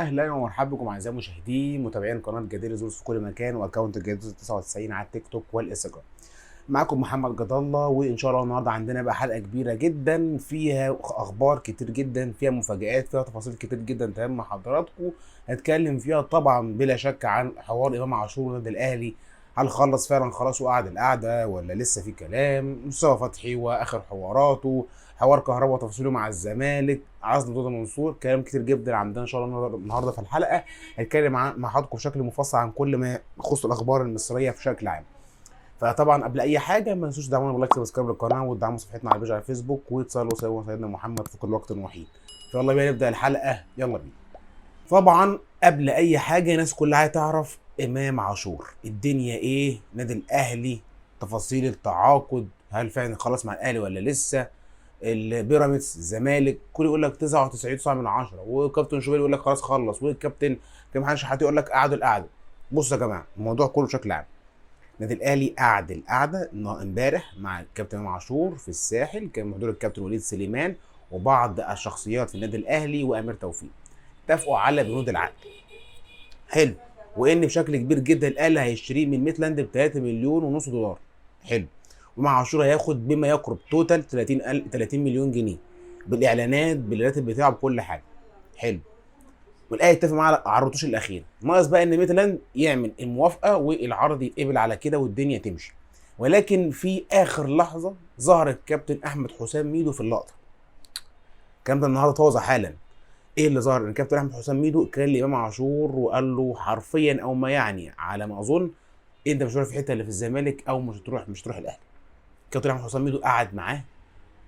اهلا ومرحبا بكم اعزائي المشاهدين متابعين قناه جدير زوز في كل مكان واكونت جدير 99 على التيك توك والانستجرام. معاكم محمد جد الله، وان شاء الله النهارده عندنا بقى حلقه كبيره جدا فيها اخبار كتير جدا، فيها مفاجآت، فيها تفاصيل كتير جدا تهم حضراتكم. هنتكلم فيها طبعا بلا شك عن حوار امام عاشور والنادي الاهلي. هل خلص فعلا خلاص وقعد القعده ولا لسه في كلام؟ مصطفى فتحي واخر حواراته، حوار كهربا وتفاصيله مع الزمالك، عزل مرتضى منصور، كلام كتير جدا عندنا ان شاء الله النهارده في الحلقه. هنتكلم مع حضراتكم بشكل مفصل عن كل ما يخص الاخبار المصريه بشكل عام. فطبعا قبل اي حاجه ما تنسوش تدعمونا بلايك وسبسكرايب للقناه وتدعموا صفحتنا على البيج على الفيسبوك وتصلوا سوا سيدنا محمد في كل وقت وحين. فيلا بينا نبدا الحلقه، يلا بينا. طبعا قبل اي حاجه الناس كلها تعرف امام عاشور الدنيا ايه، نادي الاهلي، تفاصيل التعاقد، هل فعلا خلص مع الاهلي ولا لسه؟ البيراميدز، الزمالك، كل يقول لك 99.9، والكابتن شوبير يقول لك خلاص خلص، والكابتن كريم شحاته يقول لك قعدوا القعده. بصوا يا جماعه الموضوع كله بشكل عام. النادي الاهلي قعد القعده امبارح مع الكابتن امام عاشور في الساحل، كان حضور الكابتن وليد سليمان وبعض الشخصيات في النادي الاهلي وامير توفيق. اتفقوا على بنود العقد. حلو. وان بشكل كبير جدا الاهلي هيشتريه من ميتلاند ب 3 مليون ونص دولار. حلو. ومع عاشور هياخد بما يقرب توتال 30 مليون جنيه بالاعلانات بالراتب بتاعه بكل حاجه. حلو. والاهلي اتفق معاه على الرتوش الاخيره، ناقص بقى ان ميتلاند يعمل الموافقه والعرض يتقبل على كده والدنيا تمشي. ولكن في اخر لحظه ظهر الكابتن احمد حسام ميدو في اللقطه. الكلام ده النهارده طازه حالا. ايه اللي ظهر؟ ان الكابتن احمد حسام ميدو كان لامام عاشور وقال له حرفيا او ما يعني على ما اظن انت مش هتروح في الحته اللي في الزمالك او مش هتروح الاهلي. الكابتن احمد حسام ميدو قعد معاه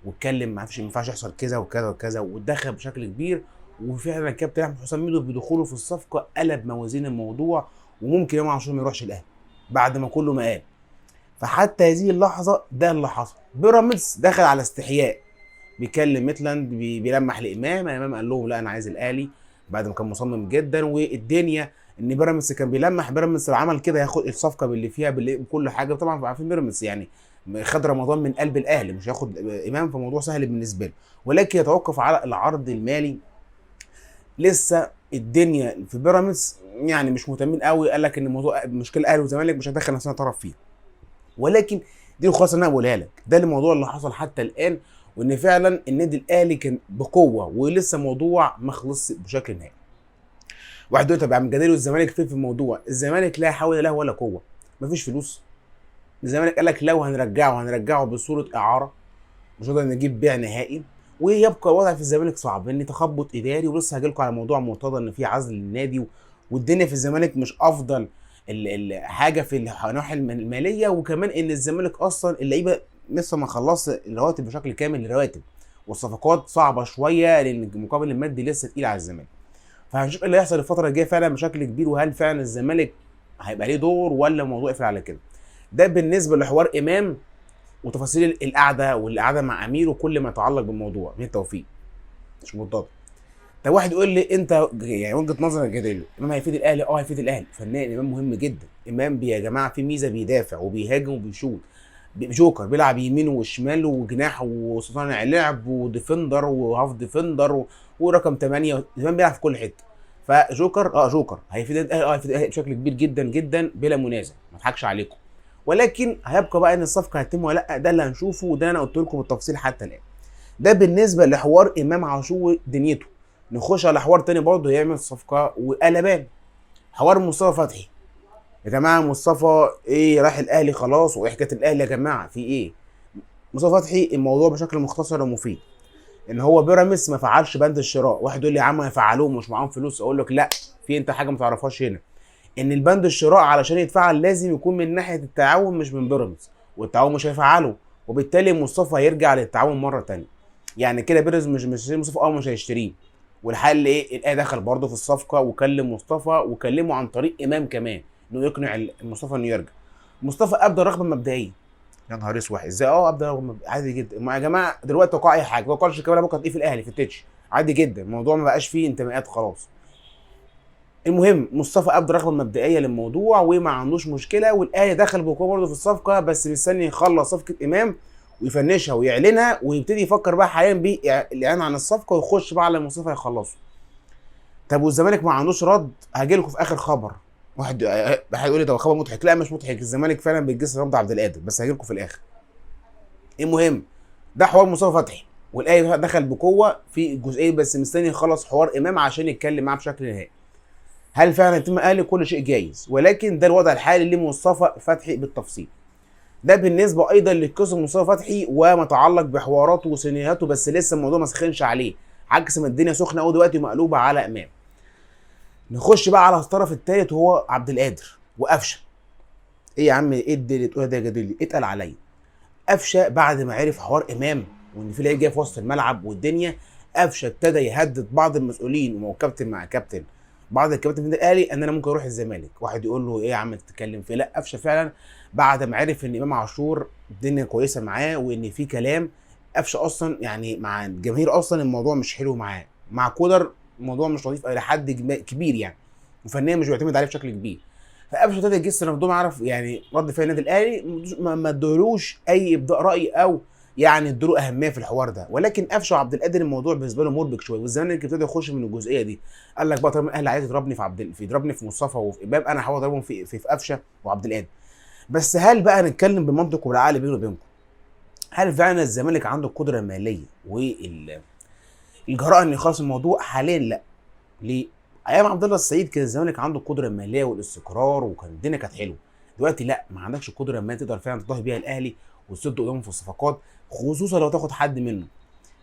واتكلم معاه، ما ينفعش يحصل كذا وكذا وكذا، واتدخل بشكل كبير. وفعلا الكابتن احمد حسام ميدو بدخوله في الصفقه قلب موازين الموضوع، وممكن امام عاشور ما يروحش الاهلي بعد ما كله ما قال. فحتى هذه اللحظه ده اللي حصل. بيراميدز دخل على استحياء بيكلم ميتلاند بيلمح لامام قال لهم لا انا عايز الاهلي، بعد ما كان مصمم جدا. والدنيا ان بيراميدز كان بيلمح، بيراميدز لو عمل كده ياخد الصفقه باللي فيها بكل حاجه. طبعا عارفين بيراميدز يعني خد رمضان من قلب الاهلي، مش هياخد امام، في موضوع سهل بالنسبه له، ولكن يتوقف على العرض المالي. لسه الدنيا في بيراميدز يعني مش مهتمين قوي، قال لك ان موضوع مشكله الاهلي والزمالك مش هتدخل نفسنا طرف فيه. ولكن دي الخلاصه اللي انا بقولها لك، ده الموضوع اللي حصل حتى الان، وان فعلا النادي الاهلي كان بقوه ولسه موضوع ما خلصش بشكل نهائي. واحد يقول طب يا عم جدير والزمالك فين في الموضوع؟ الزمالك لا حول له ولا قوه، مفيش فلوس. الزمالك قال لك لو هنرجعه بصوره اعاره، مش هنقدر نجيب بيع نهائي. ويبقى الوضع في الزمالك صعب، ان تخبط اداري. ولسه هاجي لكم على موضوع مرتضى ان في عزل للنادي، والدنيا في الزمالك مش افضل حاجه في الناحيه الماليه. وكمان ان الزمالك اصلا اللعيبه لسه ما خلص الرواتب بشكل كامل، الرواتب والصفقات صعبه شويه لان المقابل المادي لسه تقيل على الزمالك. فهنشوف ايه اللي هيحصل الفتره الجايه فعلا بشكل كبير، وهل فعلا الزمالك هيبقى ليه دور ولا الموضوع يقفل على كده. ده بالنسبه لحوار امام وتفاصيل والقعده مع امير وكل ما يتعلق بالموضوع من التوفيق. مش مرتضى. طب واحد يقول لي انت يعني وجهه نظرك جديده، امام هيفيد الاهلي؟ هيفيد الاهلي فنان. امام مهم جدا. امام يا جماعه في ميزه، بيدافع وبيهاجم وبيشوط، جوكر، بيلعب يمين وشمال وجناح وصانع لعب وديفندر وهاف ديفندر ورقم 8. امام بيلعب في كل حته. فجوكر جوكر هيفيد الاهلي، هيفيد الاهلي بشكل كبير جدا جدا بلا منازع، ما اضحكش عليكم. ولكن هيبقى بقى ان الصفقه هتتم ولا لا، ده اللي هنشوفه، وده انا قلت لكم بالتفصيل حتى الان. ده بالنسبه لحوار امام عاشور دنيته. نخش على حوار تاني برضه يعمل صفقه وقلبان، حوار مصطفى فتحي. يا جماعه مصطفى ايه راح الاهلي خلاص؟ وايه حكايه الاهلي يا جماعه؟ في ايه؟ مصطفى فتحي الموضوع بشكل مختصر ومفيد ان هو بيراميدز ما فعلش بند الشراء. واحد يقول لي يا عم هيفعلوه مش معاهم فلوس، اقول لك لا، في انت حاجه ما تعرفهاش هنا، ان البند الشراء علشان يتفعل لازم يكون من ناحيه التعاون مش من بيراميدز، والتعاون مش هيفعله، وبالتالي مصطفى هيرجع للتعاون مره ثانيه. يعني كده بيراميدز مش مصطفى مش هيشتريه. والحل ايه؟ الاهلي دخل برضه في الصفقه وكلم مصطفى، وكلمه عن طريق امام كمان انه يقنع مصطفى انه يرجع. مصطفى ابدى الرغبه المبدئيه. يا نهار اسود ازاي؟ ابدا الرغبه عادي جدا. ما يا جماعه دلوقتي توقع اي حاجه، ما توقعش كمان بكره ايه في الاهلي في التتش عادي جدا، الموضوع ما بقاش فيه انتماءات خلاص. المهم مصطفى ابدى الرغبه المبدئيه للموضوع وما عندوش مشكله، والاهلي دخل بقوه برضه في الصفقه، بس مستني يخلص صفقه امام ويفنشها ويعلنها، ويبتدي يفكر بقى حاليا بالاعلان عن الصفقه ويخش بقى على مصطفى يخلصه. طب والزمالك ما عندوش رد، هاجي لكم في اخر خبر. واحد هيقول لي ده خبر مضحك، لا مش مضحك، الزمالك فعلا بيتجسس رمضان عبد القادر، بس هاجي لكم في الاخر. المهم، ده حوار مصطفى فتحي، والاهلي دخل بقوه في الجزئيه، بس مستني يخلص حوار امام عشان يتكلم معاه بشكل نهائي. هل فعلا يتم الاهلي؟ كل شيء جايز، ولكن ده الوضع الحالي لمصطفى فتحي بالتفصيل. ده بالنسبه ايضا لقصه مصطفى فتحي وما يتعلق بحواراته وسيناريوهاته، بس لسه الموضوع ما سخنش عليه، عكس ما الدنيا سخنه قوي دلوقتي ومقلوبه على امام. نخش بقى على الطرف الثالث وهو عبد القادر وقفشه. ايه يا عم، ايه اللي تقول ده يا جديد؟ اتقل عليا. قفشه بعد ما عرف حوار امام وان في لعيب جاي في وسط الملعب والدنيا، قفشه ابتدى يهدد بعض المسؤولين، وهو كابتن مع كابتن، بعض الكباتن في النادي الاهلي، ان انا ممكن اروح الزمالك. واحد يقول له ايه يا عم تتكلم فيه؟ لا، قفشه فعلا بعد ما عرف ان امام عاشور الدنيا كويسه معاه وان في كلام، قفشه اصلا يعني مع الجماهير اصلا الموضوع مش حلو معاه، مع كولر الموضوع مش لطيف الى حد كبير يعني، وفنيا مش بيعتمد عليه بشكل كبير. فقفشه ابتدى يجس رمضان، عرف يعني رد فعل النادي الاهلي، ما ادولوش اي ابداء راي او يعني ادوا اهميه في الحوار ده. ولكن قفشه وعبد القادر الموضوع بالنسبه له مربك شويه، والزمالك ابتدى يخش من الجزئيه دي. قال لك بقى طالما الاهلي عايز يضربني يضربني في مصطفى وفي امام، انا هحاول اضربهم في قفشه وعبد القادر. بس هل بقى نتكلم بالمنطق والعقل بيني وبينكم، هل فعلا الزمالك عنده القدره الماليه والجراءه ان يخلص الموضوع؟ حاليا لا. ليه؟ ايام عبد الله السعيد كان الزمالك عنده القدره الماليه والاستقرار وكان الدنيا كانت حلوه. دلوقتي لا، ما عندكش القدره الماليه تقدر فعلا تضاهي بيها الاهلي وتسد قدامهم في الصفقات، خصوصا لو تاخد حد منه.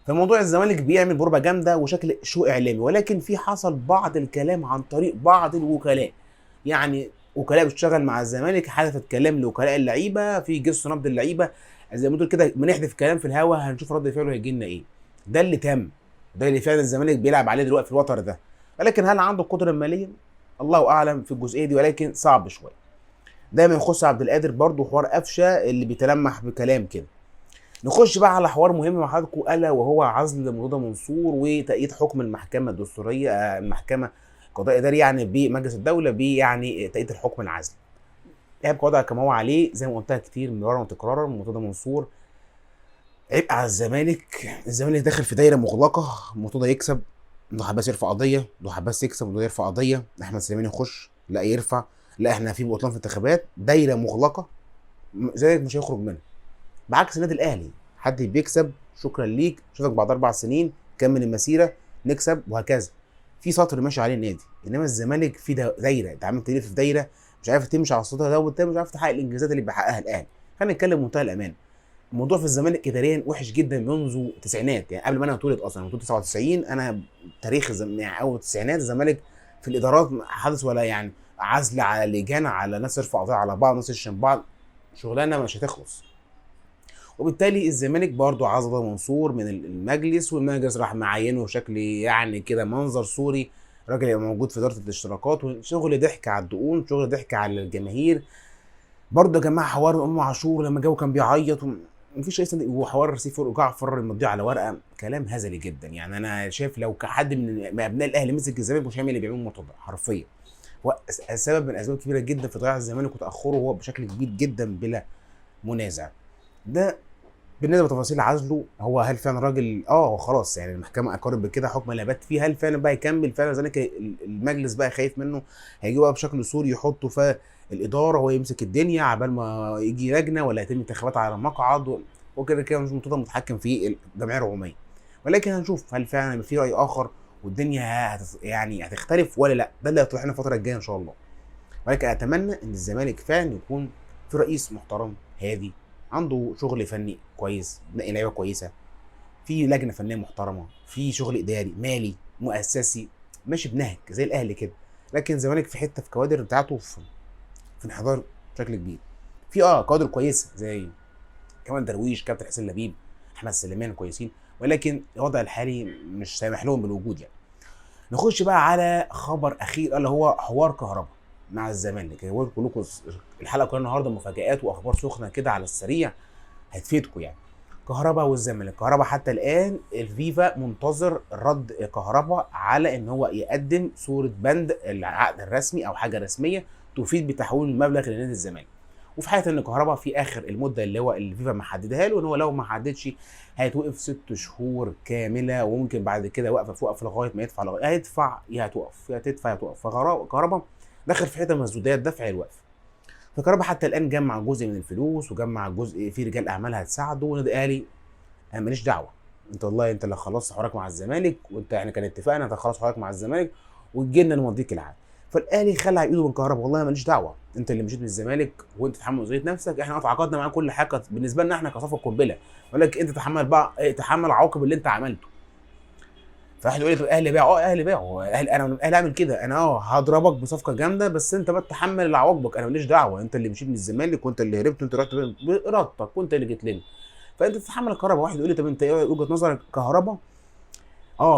فموضوع الزمالك بيعمل جامده وشكل شو اعلامي، ولكن في حصل بعض الكلام عن طريق بعض الوكلاء، يعني وكلاء بتشتغل مع الزمالك حدثت كلام لوكلاء اللعيبه في جس نبض اللعيبه، زي ما تقول كده بنحذف كلام في الهوا، هنشوف رد فعله هيجي لنا ايه. ده اللي تم، ده اللي فعلا الزمالك بيلعب عليه دلوقتي في الوتر ده. ولكن هل عنده القدره الماليه؟ الله اعلم في الجزئيه دي، ولكن صعب شويه. دايما يخص عبد القادر برضه حوار قفشه اللي بيتلمح بكلام كده. نخش بقى على حوار مهم مع حضراتكم، الا وهو عزل مرتضى منصور وتأييد حكم المحكمه الدستوريه، المحكمه قضاء اداري يعني بمجلس الدوله يعني تأييد الحكم العزل. يبقى وضع كما هو عليه، زي ما قلتها كتير مرارا وتكرارا، مرتضى منصور عبء على الزمالك. الزمالك داخل في دايره مغلقه، مرتضى يكسب، ضحى عباس يرفع قضيه، ضحى عباس يكسب وده يرفع قضيه، احمد سليمان يخش لا يرفع، لا احنا في بطلان في انتخابات، دايره مغلقه زيك مش هيخرج منها. بعكس النادي الاهلي، حد بيكسب شكرا ليك، اشوفك بعد 4 سنين، كمل المسيره، نكسب وهكذا، في سطر ماشي عليه النادي. انما الزمالك في دايره، انت عامل تلف في دايره مش عارف تمشي على السطر ده، والتاني مش عارف تحقق الانجازات اللي بيحققها الاهلي. خلينا نتكلم بمنتهى الامان، الموضوع في الزمالك اداريا وحش جدا منذ التسعينات، يعني قبل ما انا اتولد اصلا، انا 99 انا تاريخ يعني اول التسعينات الزمالك في الادارات حدث ولا يعني عزل على لجان، على ناس يرفع قضايا على بعض، ناس يشتم بعض، شغلانه مش هتخلص. وبالتالي الزمالك برضو عزل منصور من المجلس، والمجلس راح معينه بشكل يعني كده منظر صوري، راجل يبقى موجود في اداره الاشتراكات، وشغل ضحك على الدقون، شغل ضحك على الجماهير. برضه يا جماعه حوار امام عاشور لما جو كان بيعيط مفيش اي صدق، وحوار رصيف وجعفر المضي على ورقه، كلام هزلي جدا. يعني انا شايف لو حد من ابناء الاهلي مسك الزمالك مش هيعمل اللي بيعمله مرتضى حرفيا. السبب من اسباب كبيره جدا في ضياع الزمالك وتاخره هو بشكل كبير جدا بلا منازع. ده بالنسبه لتفاصيل عزله. هو هل فعلا راجل خلاص يعني المحكمه اقرت بكده حكم لا بات فيه، هل فعلا بقى يكمل فعلا ذلك؟ المجلس بقى خايف منه، هيجي بقى بشكل صوري يحطه في الاداره هو يمسك الدنيا عبال ما يجي لجنه ولا يتم انتخابات على مقعد، وكده كده مش مرتضى متحكم في الجمعيه العموميه. ولكن هنشوف هل فعلا في راي اخر والدنيا يعني هتختلف ولا لا، ده اللي هيطرح لنا الفتره الجايه ان شاء الله. ولكن اتمنى ان الزمالك فعلا يكون في رئيس محترم هادي، عنده شغل فني كويس، نقي لعيبه كويسه، في لجنه فنيه محترمه، في شغل اداري مالي مؤسسي ماشي بنهج زي الاهلي كده. لكن الزمالك في حته في كوادر بتاعته في انحدار بشكل كبير. في كوادر كويسه زي كمال درويش، كابتن حسين لبيب، احمد سليمان كويسين، ولكن الوضع الحالي مش سامح لهم بالوجود يعني. نخش بقى على خبر اخير اللي هو حوار كهربا مع الزمالك. هو كلكم الحلقه كلها النهارده مفاجآت واخبار سخنه كده على السريع هتفيدكم يعني. كهربا والزمالك، كهربا حتى الان الفيفا منتظر رد كهربا على ان هو يقدم صوره بند العقد الرسمي او حاجه رسميه تفيد بتحويل المبلغ لنادي الزمالك. وفي حاله ان الكهرباء في اخر المده اللي هو الفيفا محددها له ان هو لو ما حددش هيتوقف 6 شهور كامله، وممكن بعد كده وقف لغايه ما يدفع، هيدفع يا هتوقف، يا تدفع يا توقف. فكهرباء دخل في حته مسدودات دفع الوقف. فكهرباء حتى الان جمع جزء من الفلوس وجمع جزء في رجال اعمال هتساعده، ونادي الاهلي انا ماليش دعوه، انت والله انت اللي خلصت حوارك مع الزمالك، وانت احنا كان اتفقنا انت خلاص حوارك مع الزمالك وتجي لنا نمضيك العقد. فالاهلي خلع ايده من كهرباء، والله ماليش دعوه، انت اللي مشيت من الزمالك وانت تتحمل مسؤوليه نفسك، احنا تعاقدنا معاك كل حاجه بالنسبه لنا احنا كصفقه قنبله، ولكن انت تحمل بقى تحمل عواقب اللي انت عملته. فواحد يقول لي طب الاهلي باعه، اهلي باعه، هو الاهلي انا الاهلي اعمل كده، انا هضربك بصفقه جامده بس انت بقى تتحمل عواقبك، انا ماليش دعوه، انت اللي مشيت من الزمالك وانت اللي هربت وانت رحت بارادتك وانت اللي جيت لنا، فانت تتحمل الكهرباء. واحد يقول لي طب انت ايه وجهه نظرك كهرباء؟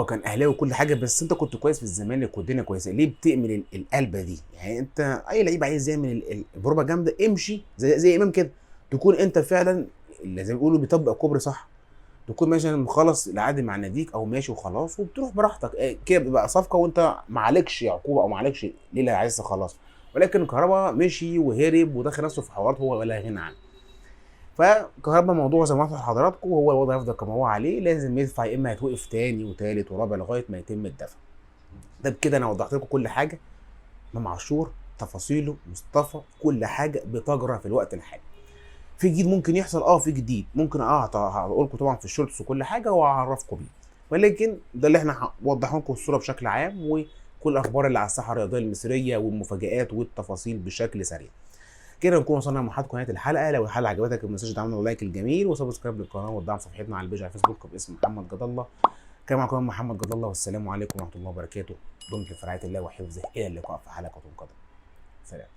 كان اهلاوي وكل حاجه بس انت كنت كويس في الزمالك والدنيا كويسه، ليه بتعمل القلبه دي؟ يعني انت اي لعيب عايز يعمل البروباجندا امشي زي امام كده، تكون انت فعلا اللي زي ما بيقولوا بيطبق كوبري صح، تكون مثلا مخلص العقد مع ناديك او ماشي وخلاص وبتروح براحتك، كده بيبقى صفقه وانت ما عليكش عقوبه او ما عليكش ليله عايز تخلص. ولكن كهربا مشي وهرب ودخل نفسه في حوارات هو ولا غنى عنه. فكهربا موضوع زي ما قلت لحضراتكم هو الوضع يفضل كما هو عليه، لازم يدفع، يا اما هيتوقف تاني وتالت ورابع لغايه ما يتم الدفع. ده بكده انا وضحت لكم كل حاجه، امام عاشور تفاصيله مصطفى كل حاجه بتجرى في الوقت الحالي. في جديد ممكن يحصل، في جديد ممكن هقول لكم طبعا في الشورتس وكل حاجه وهعرفكم بيه، ولكن ده اللي احنا وضحنا لكم الصوره بشكل عام وكل الاخبار اللي على الساحه الرياضيه المصريه والمفاجآت والتفاصيل بشكل سريع. كده نكون وصلنا لمحطة نهايه الحلقه. لو الحلقه عجبتك ما تنساش تعمل اللايك الجميل وسبسكرايب للقناه وتدعم صفحتنا على البيج على الفيسبوك باسم محمد جد الله. كان معكم محمد جد الله، والسلام عليكم ورحمه الله وبركاته. دمتم في رعايه الله وحفظه، الى اللقاء في حلقه قادمه. سلام.